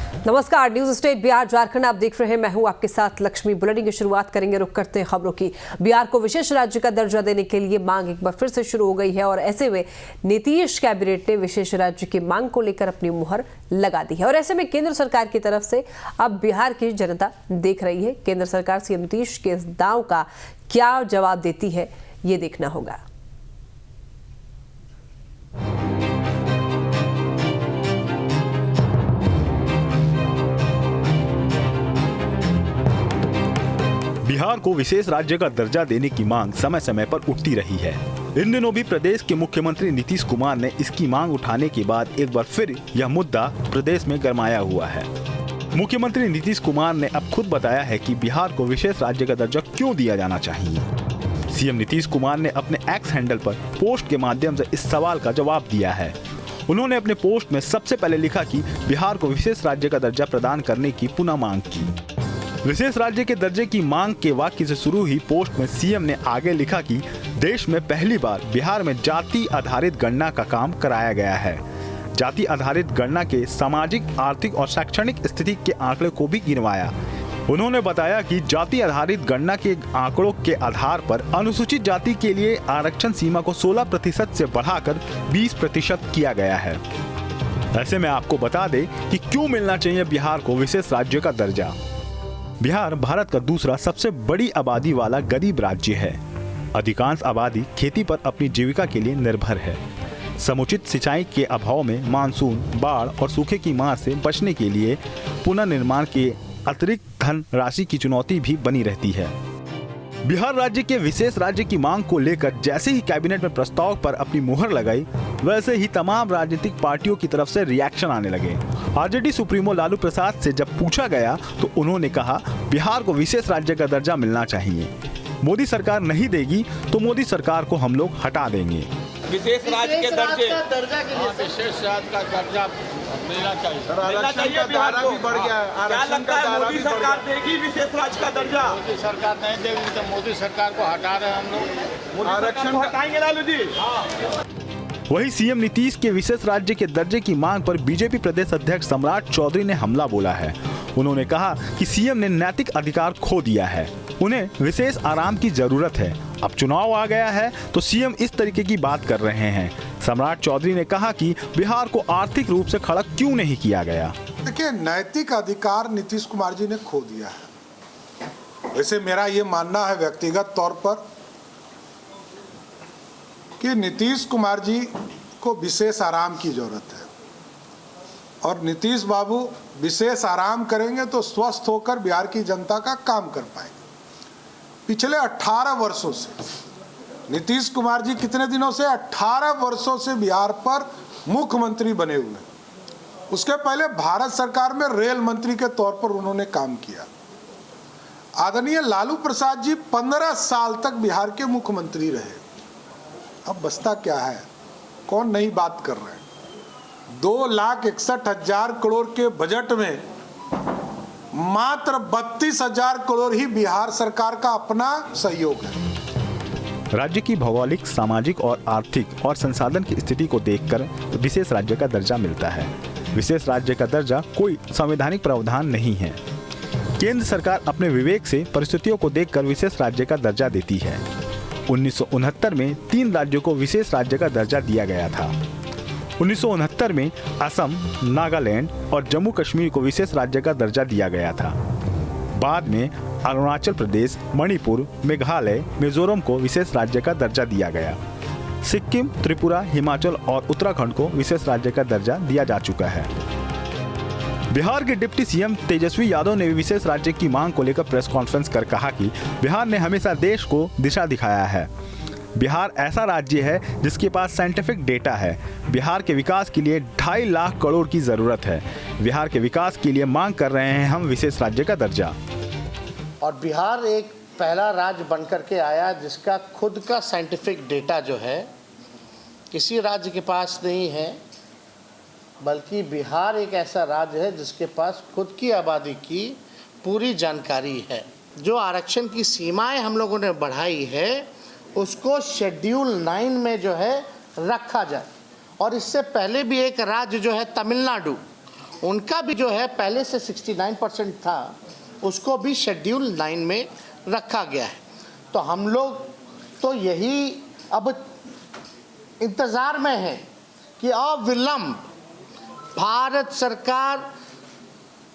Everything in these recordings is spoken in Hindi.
नमस्कार, न्यूज स्टेट बिहार झारखंड आप देख रहे हैं। मैं हूं आपके साथ लक्ष्मी। बुलेटिन की शुरुआत करेंगे, रुक करते हैं खबरों की। बिहार को विशेष राज्य का दर्जा देने के लिए मांग एक बार फिर से शुरू हो गई है और ऐसे में नीतीश कैबिनेट ने विशेष राज्य की मांग को लेकर अपनी मुहर लगा दी है और ऐसे में केंद्र सरकार की तरफ से अब बिहार की जनता देख रही है केंद्र सरकार सीएम नीतीश के इस दांव का क्या जवाब देती है, ये देखना होगा। बिहार को विशेष राज्य का दर्जा देने की मांग समय समय पर उठती रही है। इन दिनों भी प्रदेश के मुख्यमंत्री नीतीश कुमार ने इसकी मांग उठाने के बाद एक बार फिर यह मुद्दा प्रदेश में गरमाया हुआ है। मुख्यमंत्री नीतीश कुमार ने अब खुद बताया है कि बिहार को विशेष राज्य का दर्जा क्यों दिया जाना चाहिए। सीएम नीतीश कुमार ने अपने एक्स हैंडल पर पोस्ट के माध्यम से इस सवाल का जवाब दिया है। उन्होंने अपने पोस्ट में सबसे पहले लिखा कि बिहार को विशेष राज्य का दर्जा प्रदान करने की पुनः मांग की। विशेष राज्य के दर्जे की मांग के वाक्य से शुरू हुई पोस्ट में सीएम ने आगे लिखा कि देश में पहली बार बिहार में जाति आधारित गणना का काम कराया गया है। जाति आधारित गणना के सामाजिक, आर्थिक और शैक्षणिक स्थिति के आंकड़े को भी गिनवाया। उन्होंने बताया कि जाति आधारित गणना के आंकड़ों के आधार पर अनुसूचित जाति के लिए आरक्षण सीमा को 16% से बढ़ाकर 20% किया गया है। ऐसे में आपको बता दें कि क्यों मिलना चाहिए बिहार को विशेष राज्य का दर्जा। बिहार भारत का दूसरा सबसे बड़ी आबादी वाला गरीब राज्य है। अधिकांश आबादी खेती पर अपनी जीविका के लिए निर्भर है। समुचित सिंचाई के अभाव में मानसून, बाढ़ और सूखे की मार से बचने के लिए पुनर्निर्माण के अतिरिक्त धन राशि की चुनौती भी बनी रहती है। बिहार राज्य के विशेष राज्य की मांग को लेकर जैसे ही कैबिनेट में प्रस्ताव पर अपनी मुहर लगाई, वैसे ही तमाम राजनीतिक पार्टियों की तरफ से रिएक्शन आने लगे। आरजेडी सुप्रीमो लालू प्रसाद से जब पूछा गया तो उन्होंने कहा बिहार को विशेष राज्य का दर्जा मिलना चाहिए। मोदी सरकार नहीं देगी तो मोदी सरकार को हम लोग हटा देंगे। विशेष राज्य के दर्जे विशेष राज्य का दर्जा मिलना चाहिए। आरक्षण का दायरा भी बढ़ गया है। क्या लगता है मोदी सरकार देगी विशेष राज्य का दर्जा? मोदी सरकार नहीं देगी तो मोदी सरकार को हटा रहे हैं हम लोग। आरक्षण हटाएंगे लालू जी। वहीं सीएम नीतीश के विशेष राज्य के दर्जे की मांग पर बीजेपी प्रदेश अध्यक्ष सम्राट चौधरी ने हमला बोला है। उन्होंने कहा कि सीएम ने नैतिक अधिकार खो दिया है, उन्हें विशेष आराम की जरूरत है। अब चुनाव आ गया है तो सीएम इस तरीके की बात कर रहे हैं। सम्राट चौधरी ने कहा कि बिहार को आर्थिक रूप से खड़ा क्यों नहीं किया गया। देखिए, नैतिक अधिकार नीतीश कुमार जी ने खो दिया है। वैसे मेरा ये मानना है व्यक्तिगत तौर पर कि नीतीश कुमार जी को विशेष आराम की जरूरत है और नीतीश बाबू विशेष आराम करेंगे तो स्वस्थ होकर बिहार की जनता का काम कर पाएंगे। पिछले 18 वर्षों से नीतीश कुमार जी कितने दिनों से 18 वर्षों से बिहार पर मुख्यमंत्री बने हुए हैं। उसके पहले भारत सरकार में रेल मंत्री के तौर पर उन्होंने काम किया। आदरणीय लालू प्रसाद जी 15 साल तक बिहार के मुख्यमंत्री रहे। अब बचता क्या है? कौन नई बात कर रहे हैं? 2,61,000 करोड़ के बजट में मात्र 32,000 करोड़ ही बिहार सरकार का अपना सहयोग है। राज्य की भौगोलिक, सामाजिक और आर्थिक और संसाधन की स्थिति को देखकर विशेष राज्य का दर्जा मिलता है। विशेष राज्य का दर्जा कोई संवैधानिक प्रावधान नहीं है। केंद्र सरकार अपने विवेक से परिस्थितियों को देखकर विशेष राज्य का दर्जा देती है। 1969 में 3 राज्यों को विशेष राज्य का दर्जा दिया गया था। 1969 में असम, नागालैंड और जम्मू कश्मीर को विशेष राज्य का दर्जा दिया गया था। बाद में अरुणाचल प्रदेश, मणिपुर, मेघालय, मिजोरम को विशेष राज्य का दर्जा दिया गया। सिक्किम, त्रिपुरा, हिमाचल और उत्तराखंड को विशेष राज्य का दर्जा दिया जा चुका है। बिहार के डिप्टी सीएम तेजस्वी यादव ने विशेष राज्य की मांग को लेकर प्रेस कॉन्फ्रेंस कर कहा कि बिहार ने हमेशा देश को दिशा दिखाया है। बिहार ऐसा राज्य है जिसके पास साइंटिफिक डेटा है। बिहार के विकास के लिए 2.5 लाख करोड़ की जरूरत है। बिहार के विकास के लिए मांग कर रहे हैं हम विशेष राज्य का दर्जा। और बिहार एक पहला राज्य बनकर के आया जिसका खुद का साइंटिफिक डेटा जो है किसी राज्य के पास नहीं है, बल्कि बिहार एक ऐसा राज्य है जिसके पास खुद की आबादी की पूरी जानकारी है। जो आरक्षण की सीमाएं हम लोगों ने बढ़ाई है उसको शेड्यूल 9 में जो है रखा जाए। और इससे पहले भी एक राज्य जो है तमिलनाडु, उनका भी जो है पहले से 69% था, उसको भी शेड्यूल 9 में रखा गया है। तो हम लोग तो यही अब इंतज़ार में है कि अविलंब भारत सरकार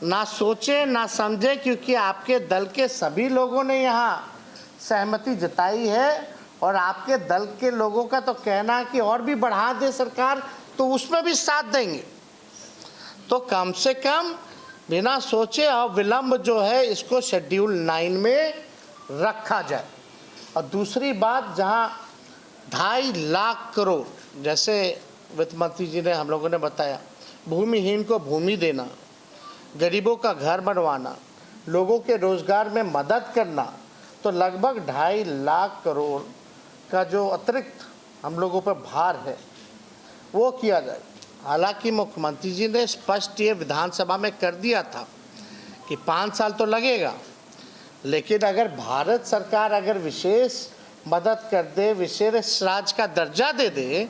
ना सोचे ना समझे, क्योंकि आपके दल के सभी लोगों ने यहाँ सहमति जताई है और आपके दल के लोगों का तो कहना है कि और भी बढ़ा दे सरकार तो उसमें भी साथ देंगे। तो कम से कम बिना सोचे अविलंब जो है इसको शेड्यूल 9 में रखा जाए। और दूसरी बात, जहाँ 2.5 लाख करोड़, जैसे वित्त मंत्री जी ने हम लोगों ने बताया, भूमिहीन को भूमि देना, गरीबों का घर बनवाना, लोगों के रोजगार में मदद करना, तो लगभग 2.5 लाख करोड़ का जो अतिरिक्त हम लोगों पर भार है वो किया जाए। हालांकि मुख्यमंत्री जी ने स्पष्ट ये विधानसभा में कर दिया था कि 5 साल तो लगेगा, लेकिन अगर भारत सरकार अगर विशेष मदद कर दे, विशेष राज्य का दर्जा दे दे,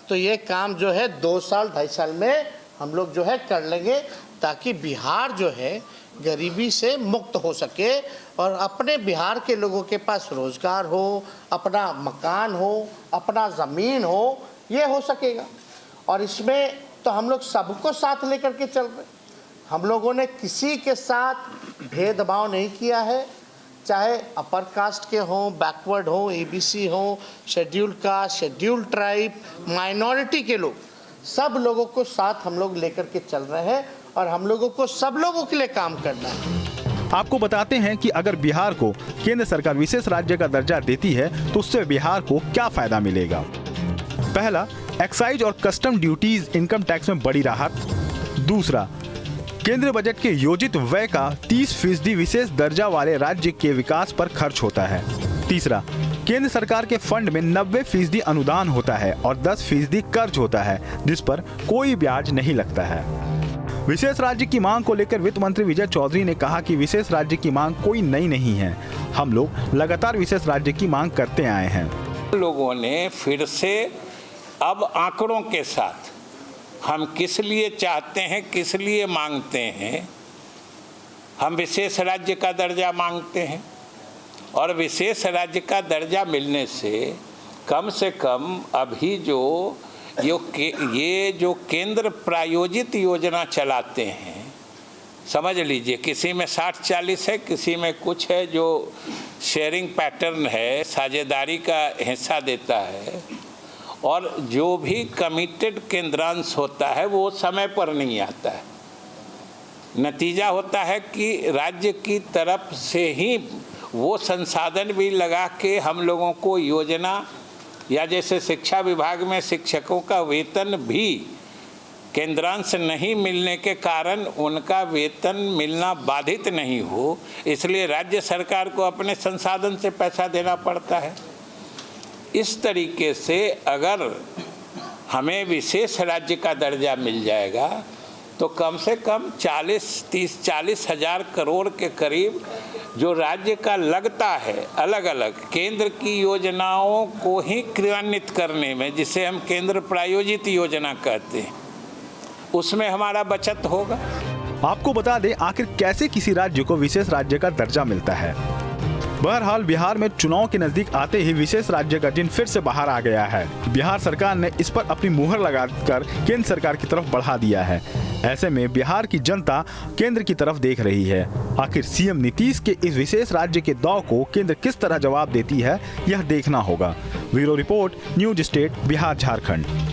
तो ये काम जो है 2 साल 2.5 साल में हम लोग जो है कर लेंगे, ताकि बिहार जो है गरीबी से मुक्त हो सके और अपने बिहार के लोगों के पास रोजगार हो, अपना मकान हो, अपना ज़मीन हो, ये हो सकेगा। और इसमें तो हम लोग सबको साथ लेकर के चल रहे। हम लोगों ने किसी के साथ भेदभाव नहीं किया है, चाहे अपर कास्ट के हों, बैकवर्ड हों, ABC हों, schedule caste, schedule tribe, minority के लोग, सब लोगों को साथ हम लोग लेकर के चल रहे हैं और हम लोगों को सब लोगों के लिए काम करना है। आपको बताते हैं कि अगर बिहार को केंद्र सरकार विशेष राज्य का दर्जा देती है तो उससे बिहार को क्या फायदा मिलेगा। पहला, एक्साइज और कस्टम ड्यूटीज इनकम टैक्स में बड़ी राहत। दूसरा, केंद्रीय बजट के योजित व्यय का 30% विशेष दर्जा वाले राज्य के विकास पर खर्च होता है। तीसरा, केंद्र सरकार के फंड में 90% अनुदान होता है और 10% कर्ज होता है, जिस पर कोई ब्याज नहीं लगता है। विशेष राज्य की मांग को लेकर वित्त मंत्री विजय चौधरी ने कहा कि विशेष राज्य की मांग कोई नई नहीं है, हम लोग लगातार विशेष राज्य की मांग करते आए हैं। लोगों ने फिर से अब आंकड़ों के साथ हम किस लिए चाहते हैं, किस लिए मांगते हैं, हम विशेष राज्य का दर्जा मांगते हैं और विशेष राज्य का दर्जा मिलने से कम अभी ये जो केंद्र प्रायोजित योजना चलाते हैं, समझ लीजिए किसी में 60-40 है, किसी में कुछ है जो शेयरिंग पैटर्न है, साझेदारी का हिस्सा देता है, और जो भी कमिटेड केंद्रांश होता है वो समय पर नहीं आता है। नतीजा होता है कि राज्य की तरफ से ही वो संसाधन भी लगा के हम लोगों को योजना, या जैसे शिक्षा विभाग में शिक्षकों का वेतन भी केंद्रांश नहीं मिलने के कारण उनका वेतन मिलना बाधित नहीं हो, इसलिए राज्य सरकार को अपने संसाधन से पैसा देना पड़ता है। इस तरीके से अगर हमें विशेष राज्य का दर्जा मिल जाएगा तो कम से कम 40 हज़ार करोड़ के करीब जो राज्य का लगता है अलग अलग केंद्र की योजनाओं को ही क्रियान्वित करने में, जिसे हम केंद्र प्रायोजित योजना कहते हैं, उसमें हमारा बचत होगा। आपको बता दें आखिर कैसे किसी राज्य को विशेष राज्य का दर्जा मिलता है। बहरहाल बिहार में चुनाव के नजदीक आते ही विशेष राज्य का दिन फिर से बाहर आ गया है। बिहार सरकार ने इस पर अपनी मुहर लगाकर केंद्र सरकार की तरफ बढ़ा दिया है। ऐसे में बिहार की जनता केंद्र की तरफ देख रही है। आखिर सीएम नीतीश के इस विशेष राज्य के दाव को केंद्र किस तरह जवाब देती है, यह देखना होगा। Bureau report, news state, Bihar Jharkhand.